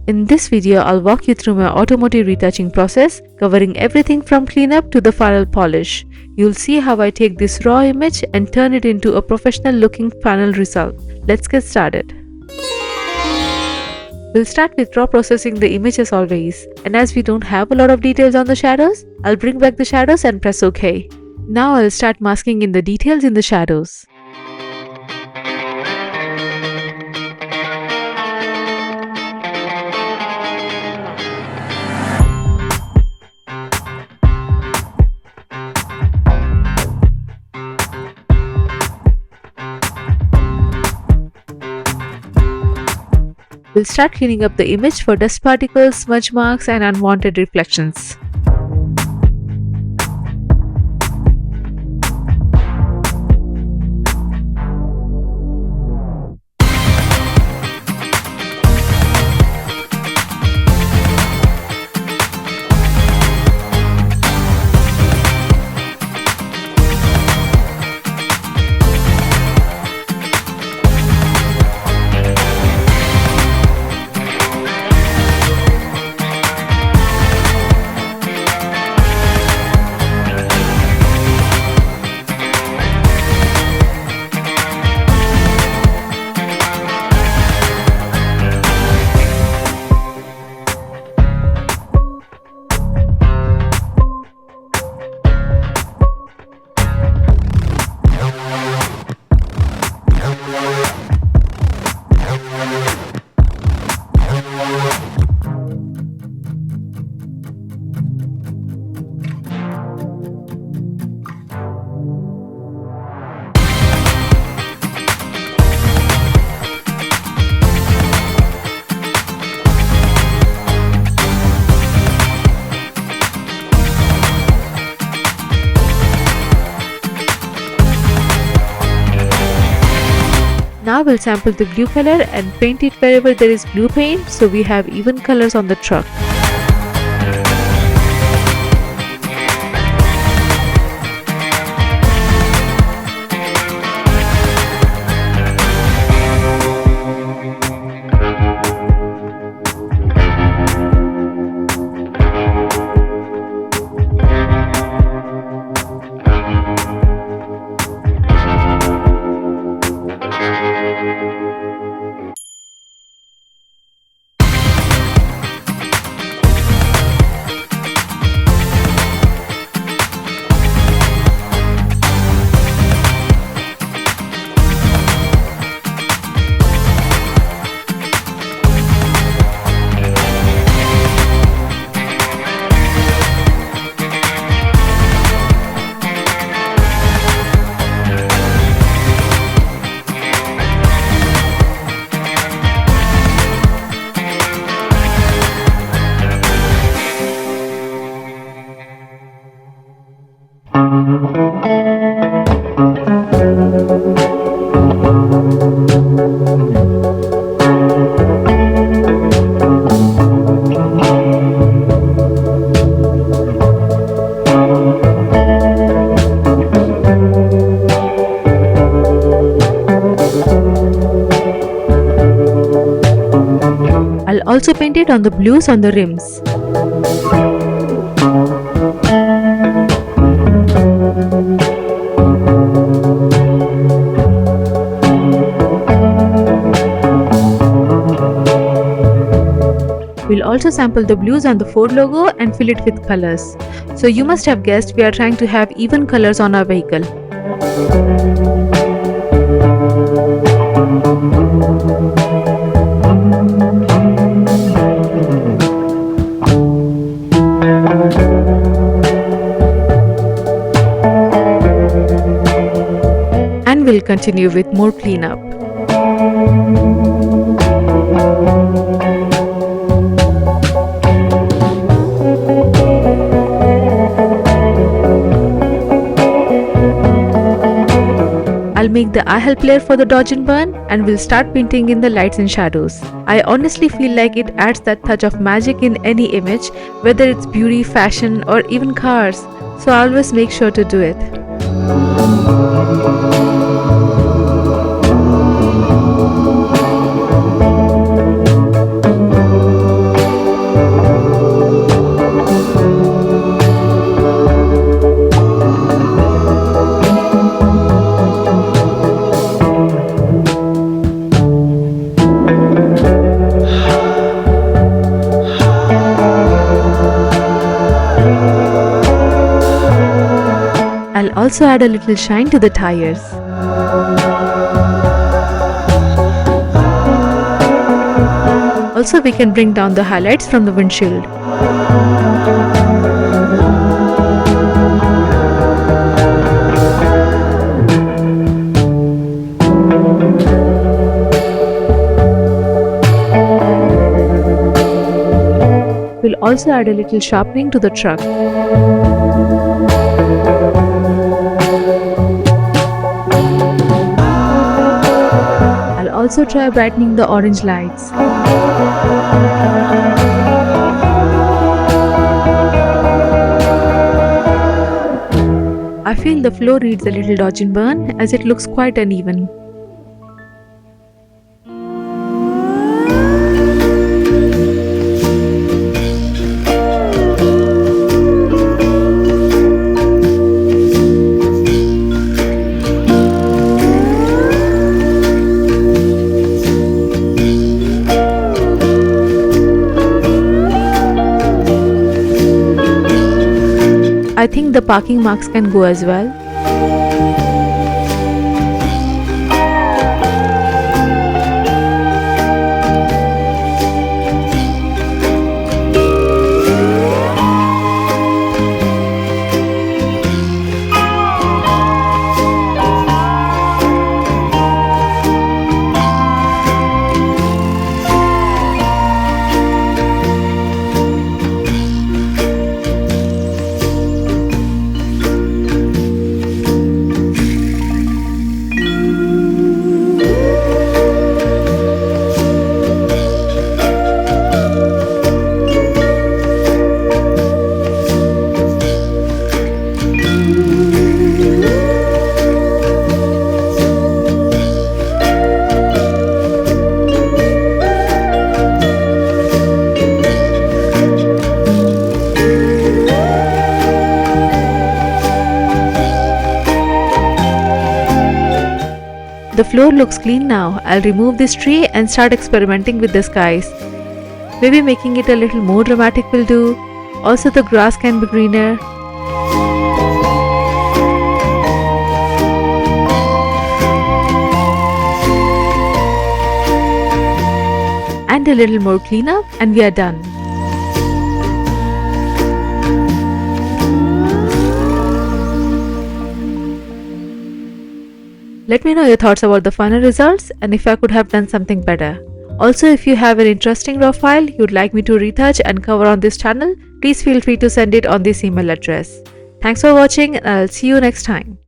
In this video, I'll walk you through my automotive retouching process, covering everything from cleanup to the final polish. You'll see how I take this raw image and turn it into a professional looking final result. Let's get started. We'll start with raw processing the image as always, and as we don't have a lot of details on the shadows, I'll bring back the shadows and press OK. Now I'll start masking in the details in the shadows. We'll start cleaning up the image for dust particles, smudge marks, and unwanted reflections. Now we'll sample the blue color and paint it wherever there is blue paint so we have even colors on the truck. I'll also paint it on the blues on the rims. We'll also sample the blues on the Ford logo and fill it with colors. So you must have guessed we are trying to have even colors on our vehicle. And we'll continue with more cleanup. I'll make the eye help layer for the dodge and burn, and we'll start painting in the lights and shadows. I honestly feel like it adds that touch of magic in any image, whether it's beauty, fashion, or even cars, so I always make sure to do it. also add a little shine to the tires. Also, we can bring down the highlights from the windshield. We'll also add a little sharpening to the truck. I'll also try brightening the orange lights. I feel the floor needs a little dodge and burn as it looks quite uneven. I think the parking marks can go as well. The floor looks clean now. I'll remove this tree and start experimenting with the skies. Maybe making it a little more dramatic will do. Also, the grass can be greener. And a little more cleanup and we are done. Let me know your thoughts about the final results and if I could have done something better. Also, if you have an interesting raw file you'd like me to retouch and cover on this channel, please feel free to send it on this email address. Thanks for watching and I'll see you next time.